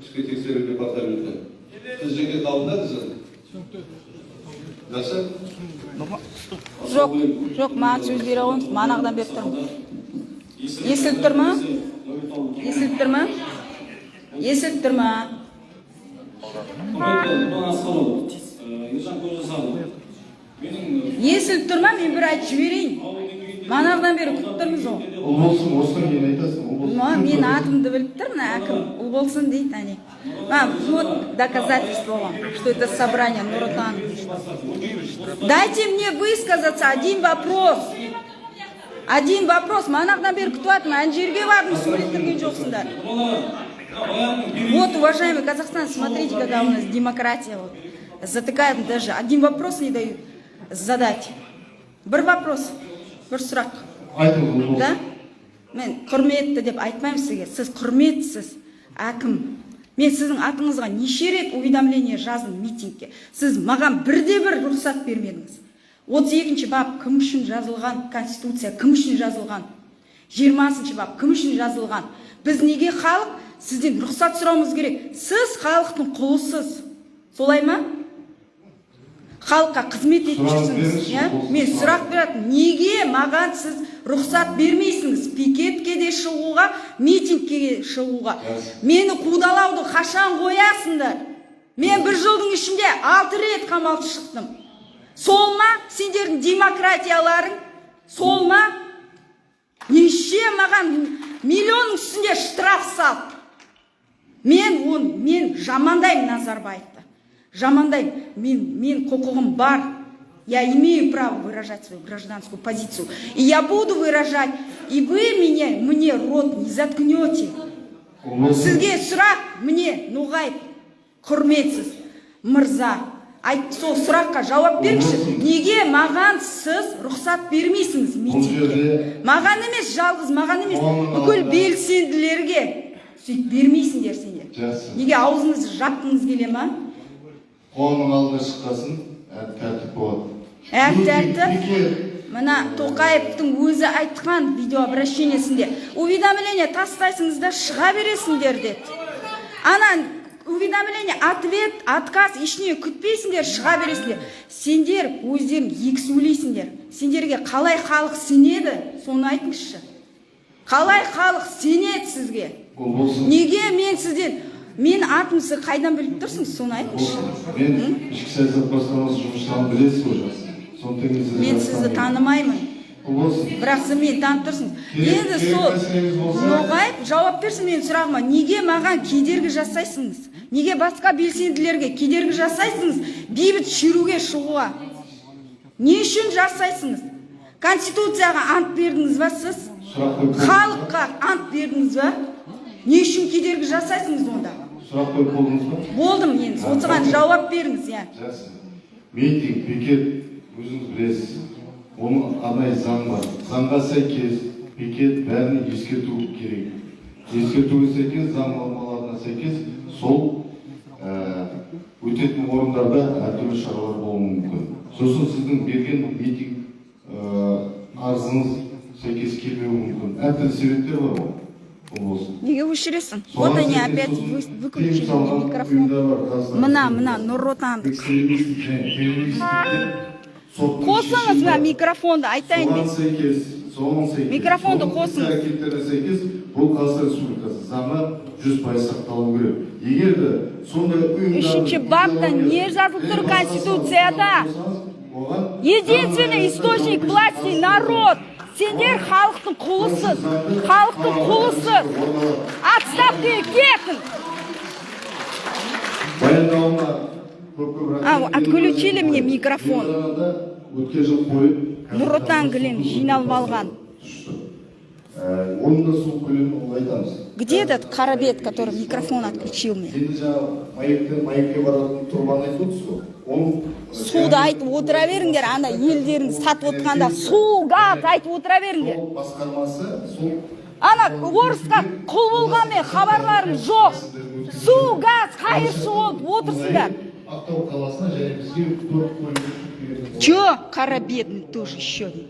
ішкі тексеру департаменті. Сіз жеке қабылдадыңыз? Жақсы? Жоқ, маған сөз бере қойыңыз, манағыдан беріп тұрмын. Естіліп тұр ма? Естіліп тұр ма? Естіліп тұр ма? Естіліп тұр ма? Мен бір айтып жіберейін. Манағыдан бері күтіп тұрмыз ғой. Ол болсын, осыдан кейін айтасың. Мен атымды біліп тұрмын, әкім ұл болсын дейді, әне. Вот доказательство вам, что это собрание Нур-Отан. Дайте мне высказаться один вопрос. Один вопрос. Манағыдан бері күтіп атым, ән жерге бардым, суреттірген жоқсыңдар. Вот, уважаемый Казахстан, смотрите, какая у нас демократия. Вот. Затыкают даже. Один вопрос не дают задать. Бір вопрос. Бір сұрақ. Да? Мен құрметті деп айтпаймын сізге. Сіз құрметсіз, әкім. Мен сіздің атыңызға неше рет уведомление жаздым митингке. Сіз маған бірде-бір рұқсат бермедіңіз. 32-ші бап кім үшін жазылған? Конституция кім үшін жазылған? 20-ші бап кім үшін жазылған? Біз неге халық сізден рұқсат сұрауымыз керек? Сіз халықтың құлысыз. Солай ма? Халыққа қызмет етіп жүрсіңіз. Мен сұрақ беретін, неге маған сіз рұқсат бермейсіңіз? Пикетке де шығуға, митингке шығуға. Мені қудалауды қашан қоясыңдар? Мен бір жылдың ішінде 6 рет қамалып шықтым. Сол ма? Сендердің демократияларың? Сол ма? Неше маған миллионның үстінде штраф сал. Мен жамандаймын Назарбаевты. Жамандаймын. Мен құқығым бар. Я имею право выражать свою гражданскую позицию. И я буду выражать. И вы мне рот не заткнете. Сізге сұрақ, мне Ноғаев, құрметсіз, мырза. Сол сұраққа жауап беріңізші. Неге маған сіз рұқсат бермейсіңіз митингке? Маған емес, жалғыз маған емес, бүкіл белсенділерге сөйтіп бермейсіңдер сендер. Неге аузыңызды жапқыңыз келе ма? Қоғамның алдына шыққасын, тәртіп болады. Тәртіп? Мына Тоқаевтың өзі айтқан видеообращениесінде уведомление тастайсыңыз да шыға бересіңдер деді. Ана уведомление, ответ, отказ, ешіне күтпейсіңдер, шыға бересіңдер. Сендер өздерің екі сөйлейсіңдер. Сендерге қалай халық сенеді, соны айтыңызшы. Қалай халық сенеді сізге? Неге мен сізден, мен атымызды қайдан біліп тұрсыңыз, соны айтыңызшы. Мен ішкі саясат басқармасы жұмысшыларын білесіз ғой. Мен сізді танымаймын. Бірақ сіз мені танып тұрсыңыз. Енді сол Ноғаев жауап берсін менің сұрағыма. Неге маған кедергі жасайсыңыз? Неге басқа белсенділерге кедергі жасайсыңыз? Бейбіт шеруге шығуға. Не үшін жасайсыңыз? Конституцияға ант бердіңіз ба сіз? Халыққа ант бердіңіз ба? Не үшін кедергі жасайсыңыз онда? Сұрақ қойып болдыңыз ба? Болдым енді. Осыған жауап беріңіз. Митинг, пикет өзіңіз білесіз. Оның арнайы заң бар. Заңға сәйкес пикет бәріне ескерту керек. Ескертуге сәйкес, заң нормаларына сәйкес сол өтетін орындарда әртүрлі шаралар болуы мүмкін. Сосын сіздің берген митинг арызыңыз сәйкес келмеуі мүмкін. Әртүрлі себептер бар ғой. Неге өшіресің? Вот они опять выключили микрофон. Мына Нұр-Отандық. Қосыңыз ба микрофонды, айтайын мен. Микрофонды қосыңыз. Бұл Қазақстан Республикасы заңы 100% сақталуы керек. Егерде сондай ұйымдар... 3-ші бапта не жазылып тұр Конституцияда? Единственный источник власти народ. Сендер халықтың құлысыз. Халықтың құлысыз. Отставкаға кетің. Отключили мне микрофон. Нұр-Отан кілем жиналып алған. Где этот Қарабет, который микрофон отключил мне? Суды айтып отыра беріңдер, ана елдерін сатып отқанда су, газ айтып отыра беріңдер. Ана орысқа құл болғанмен хабарларым жоқ. Су, газ, қайыршы болып отырсыңдар. Чё, Қарабет тоже еще не.